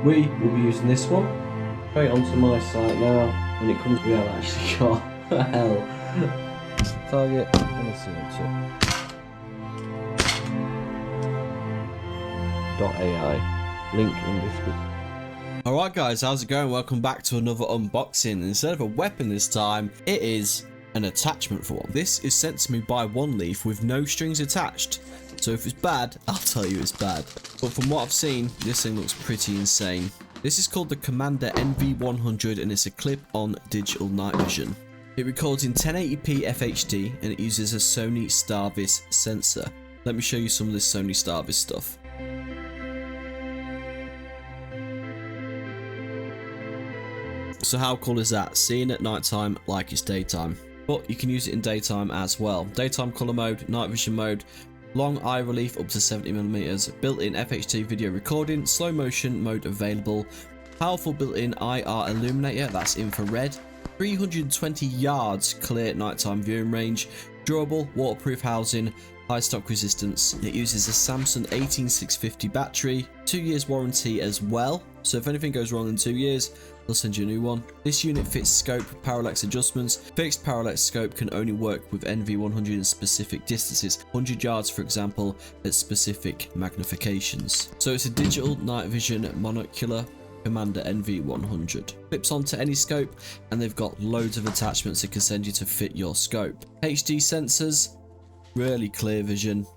We will be using this one. Straight onto my site now. When it comes, we have actually got hell. Target and a CMOS. .ai. Link in description. Alright guys, how's it going? Welcome back to another unboxing. Instead of a weapon this time, it is an attachment for one. This is sent to me by oneleaf with no strings attached. So if it's bad, I'll tell you it's bad. But from what I've seen, this thing looks pretty insane. This is called the Commander NV100 and it's a clip-on digital night vision. It records in 1080p FHD and it uses a Sony STARVIS sensor. Let me show you some of this Sony STARVIS stuff. So how cool is that? Seeing at nighttime like it's daytime. But you can use it in daytime as well. Daytime color mode, night vision mode, long eye relief up to 70mm, built-in FHD video recording, slow motion mode available, powerful built-in IR illuminator, that's infrared, 320 yards clear nighttime viewing range, durable waterproof housing, high stock resistance. It uses a Samsung 18650 battery, 2 years warranty as well. So if anything goes wrong in 2 years, they'll send you a new one. This unit fits scope parallax adjustments. Fixed parallax scope can only work with NV100 in specific distances, 100 yards for example, at specific magnifications. So it's a digital night vision monocular Commander NV100. Clips onto any scope and they've got loads of attachments it can send you to fit your scope. HD sensors, really clear vision.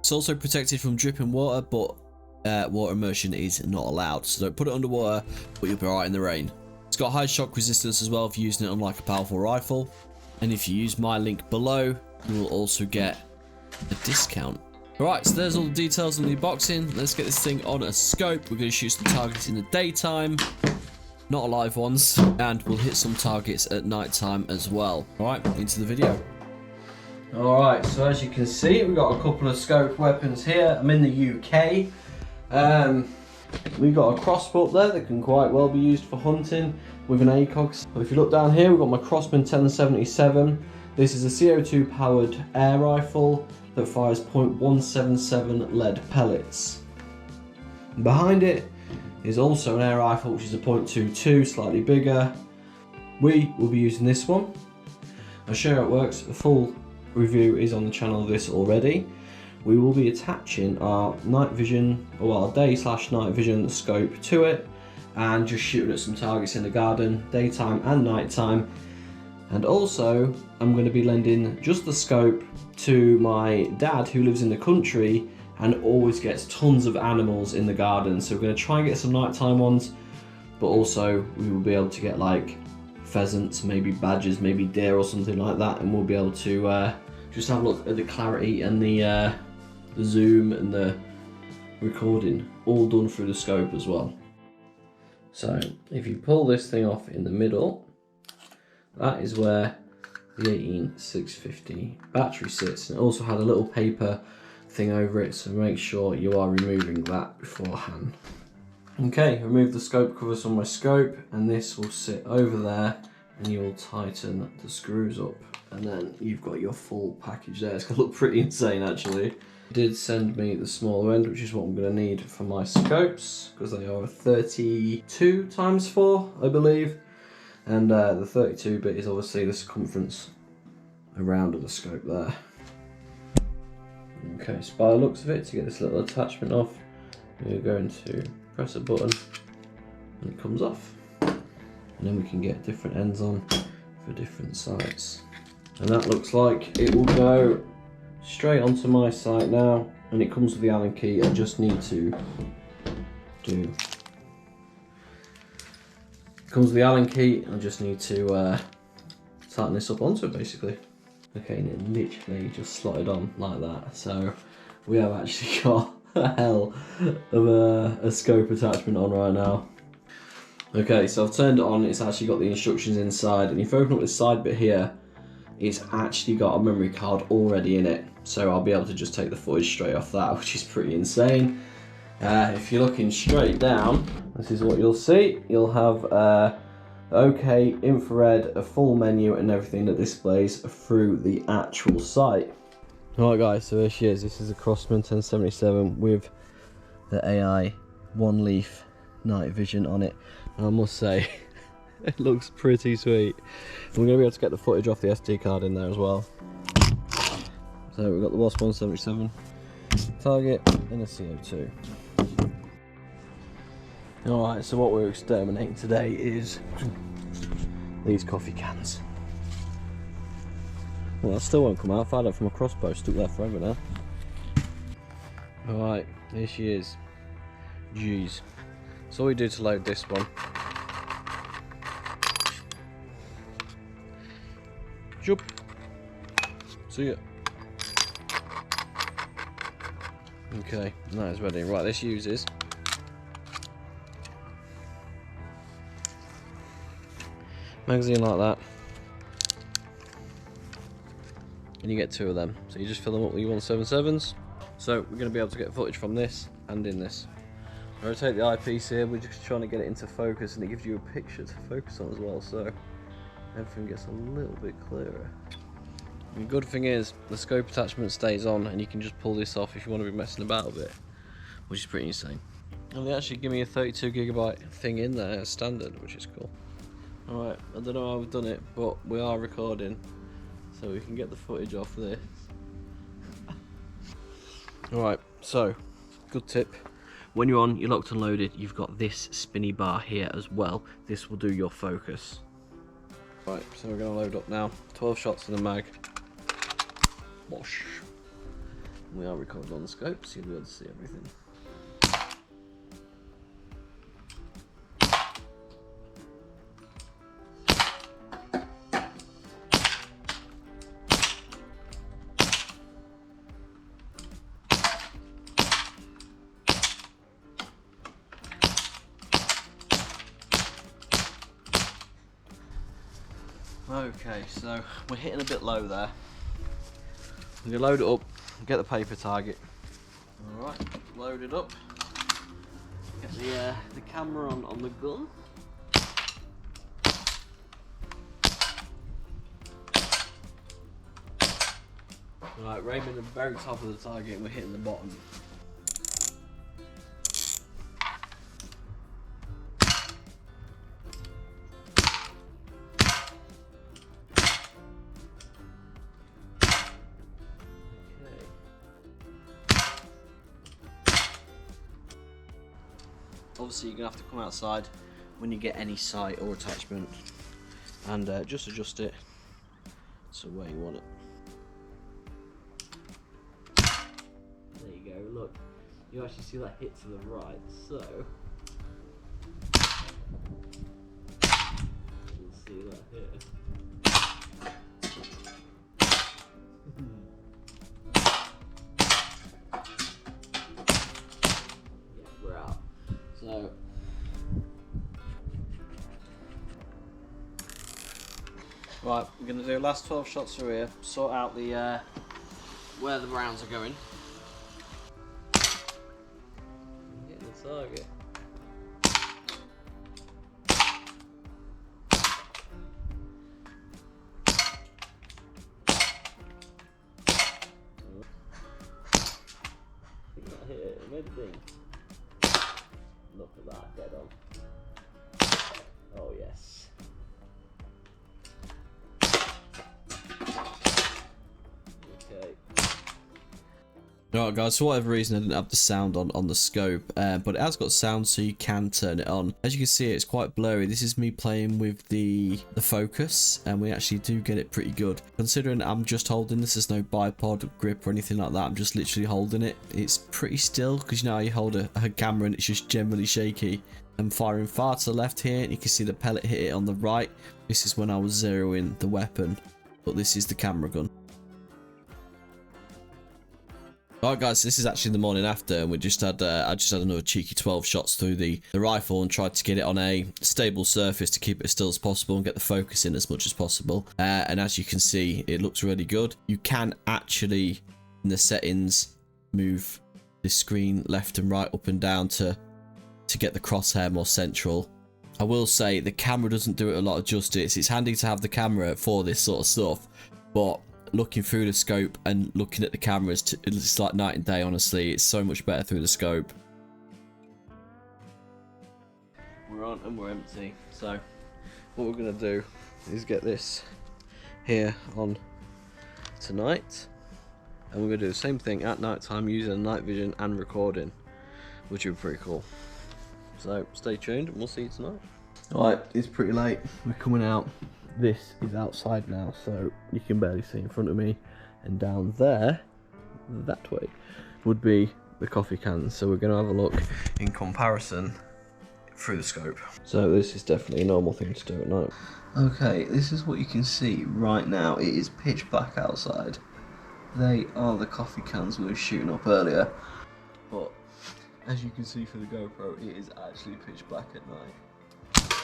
It's also protected from dripping water, but water immersion is not allowed, so don't put it underwater, but you'll be alright in the rain. It's got high shock resistance as well if you're using it on like a powerful rifle, and if you use my link below you will also get a discount. Alright, so there's all the details on the unboxing. Let's get this thing on a scope. We're going to shoot some targets in the daytime, not live ones, and we'll hit some targets at night time as well. Alright, into the video. Alright, so as you can see, we've got a couple of scope weapons here. I'm in the UK. We've got a crossbow up there that can quite well be used for hunting with an ACOG. But if you look down here, we've got my Crossman 1077. This is a CO2 powered air rifle that fires .177 lead pellets. And behind it is also an air rifle which is a .22, slightly bigger. We will be using this one. I'll show you how it works. A full review is on the channel of this already. We will be attaching our night vision, or our day/night vision scope to it and just shooting at some targets in the garden, daytime and nighttime. And also, I'm going to be lending just the scope to my dad who lives in the country and always gets tons of animals in the garden. So we're going to try and get some nighttime ones, but also we will be able to get like pheasants, maybe badgers, maybe deer or something like that, and we'll be able to just have a look at the clarity and the zoom and the recording, all done through the scope as well. So if you pull this thing off in the middle, that is where the 18650 battery sits, and it also had a little paper thing over it, so make sure you are removing that beforehand. Okay, remove the scope covers on my scope, and this will sit over there, and you will tighten the screws up, and then you've got your full package there. It's going to look pretty insane actually. It did send me the smaller end, which is what I'm going to need for my scopes, because they are a 32x4 I believe, and the 32 bit is obviously the circumference around of the scope there. Okay, so by the looks of it, to get this little attachment off, you're going to press a button and it comes off, and then we can get different ends on for different sites. And that looks like it will go straight onto my site now, and it comes with the Allen key. I just need to tighten this up onto it basically. Okay, and it literally just slotted on like that. So we have actually got a hell of a scope attachment on right now. Okay, so I've turned it on. It's actually got the instructions inside, and if you open up this side bit here, it's actually got a memory card already in it, so I'll be able to just take the footage straight off that, which is pretty insane. If you're looking straight down, this is what you'll see. You'll have OK, infrared, a full menu and everything that displays through the actual site. Alright guys, so here she is. This is a Crossman 1077 with the AI oneleaf night vision on it, and I must say it looks pretty sweet. We're going to be able to get the footage off the SD card in there as well. So we've got the Wasp 177 target and a CO2. Alright, so what we're exterminating today is these coffee cans. Well, that still won't come out. I fired it from a crossbow, stuck there forever now. Alright, here she is. Jeez. So all we do to load this one. Jump. See ya. Okay, that is ready. Right, this uses magazine like that, and you get 2 of them. So you just fill them up with your 177s. So we're going to be able to get footage from this and in this. Rotate the eyepiece here. We're just trying to get it into focus, and it gives you a picture to focus on as well. So everything gets a little bit clearer. The good thing is the scope attachment stays on, and you can just pull this off if you want to be messing about a bit, which is pretty insane. And they actually give me a 32GB thing in there as standard, which is cool. Alright, I don't know how we've done it, but we are recording, so we can get the footage off this. Alright, so, good tip. When you're on, you're locked and loaded, you've got this spinny bar here as well. This will do your focus. Right, so we're going to load up now. 12 shots in the mag. Wash. We are recording on the scope, so you'll be able to see everything. Okay, so we're hitting a bit low there. We're going to load it up and get the paper target. Alright, load it up. Get the camera on the gun. Right, we're aiming at the very top of the target and we're hitting the bottom. Obviously you're going to have to come outside when you get any sight or attachment and just adjust it to where you want it. There you go, look, you actually see that hit to the right, so you'll see that here. So, right, we're going to do last 12 shots through here, sort out the where the rounds are going. Getting the target. I think that hit it, it made a ding. Look at that, dead on. Oh yes. Okay. Alright guys, for whatever reason I didn't have the sound on the scope, but it has got sound so you can turn it on. As you can see, it's quite blurry. This is me playing with the focus, and we actually do get it pretty good. Considering I'm just holding this, there's no bipod grip or anything like that, I'm just literally holding it. It's pretty still, because you know how you hold a camera and it's just generally shaky. I'm firing far to the left here, and you can see the pellet hit it on the right. This is when I was zeroing the weapon, but this is the camera gun. Alright guys, this is actually the morning after, and we just had I just had another cheeky 12 shots through the rifle and tried to get it on a stable surface to keep it as still as possible and get the focus in as much as possible. And as you can see, it looks really good. You can actually, in the settings, move the screen left and right, up and down to get the crosshair more central. I will say the camera doesn't do it a lot of justice. It's handy to have the camera for this sort of stuff, but looking through the scope and looking at the cameras, it's like night and day. Honestly, it's so much better through the scope. we're on and we're empty. So what we're going to do is get this here on tonight, and we're going to do the same thing at night time using night vision and recording, which would be pretty cool. So stay tuned and we'll see you tonight. Alright, it's pretty late, we're coming out. This is outside now, so you can barely see in front of me, and down there, that way, would be the coffee cans. So we're going to have a look in comparison through the scope. So this is definitely a normal thing to do at night. Okay, this is what you can see right now. It is pitch black outside. They are the coffee cans we were shooting up earlier, but as you can see through the GoPro, it is actually pitch black at night.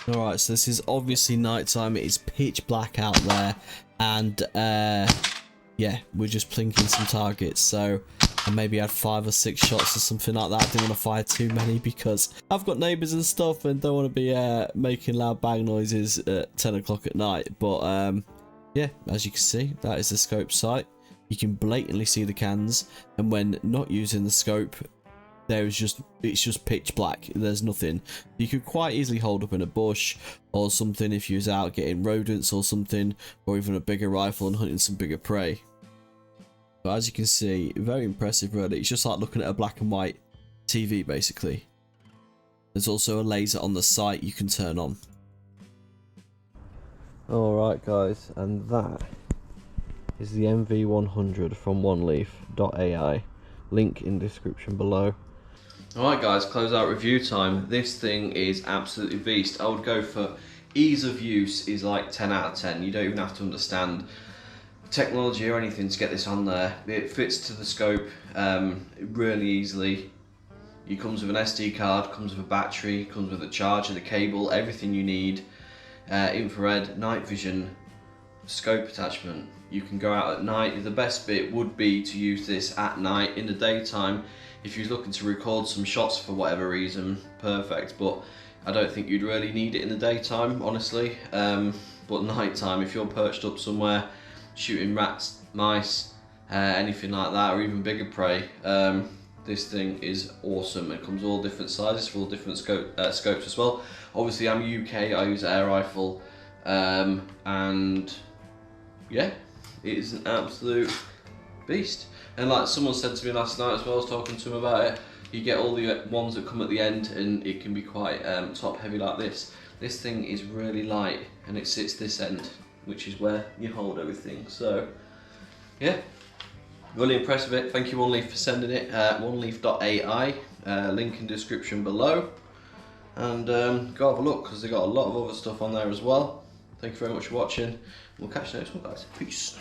Alright, so this is obviously nighttime. It is pitch black out there, and yeah, we're just plinking some targets. So I maybe had 5 or 6 shots or something like that. I didn't want to fire too many because I've got neighbours and stuff and don't want to be making loud bang noises at 10 o'clock at night. But yeah, as you can see, that is the scope sight. You can blatantly see the cans, and when not using the scope, it's just pitch black. There's nothing. You could quite easily hold up in a bush or something if you was out getting rodents or something, or even a bigger rifle and hunting some bigger prey. But as you can see, very impressive really. It's just like looking at a black and white TV basically. There's also a laser on the sight you can turn on. Alright guys, and that is the NV100 from oneleaf.ai. Link in description below. Alright guys, close out review time. This thing is absolutely beast. I would go for ease of use is like 10 out of 10. You don't even have to understand technology or anything to get this on there. It fits to the scope really easily. It comes with an SD card, comes with a battery, comes with a charger, the cable, everything you need. Infrared, night vision, scope attachment. You can go out at night. The best bit would be to use this at night. In the daytime, if you're looking to record some shots for whatever reason, perfect, but I don't think you'd really need it in the daytime, honestly. But nighttime, if you're perched up somewhere shooting rats, mice, anything like that, or even bigger prey, this thing is awesome. It comes all different sizes for all different scopes as well. Obviously I'm UK, I use air rifle, and yeah, it is an absolute beast. And like someone said to me last night as well, I was talking to him about it, you get all the ones that come at the end and it can be quite top heavy like this. This thing is really light and it sits this end, which is where you hold everything. So yeah, really impressed with it. Thank you oneleaf for sending it. oneleaf.ai, link in description below, and go have a look because they got a lot of other stuff on there as well. Thank you very much for watching. We'll catch you next one guys. Peace.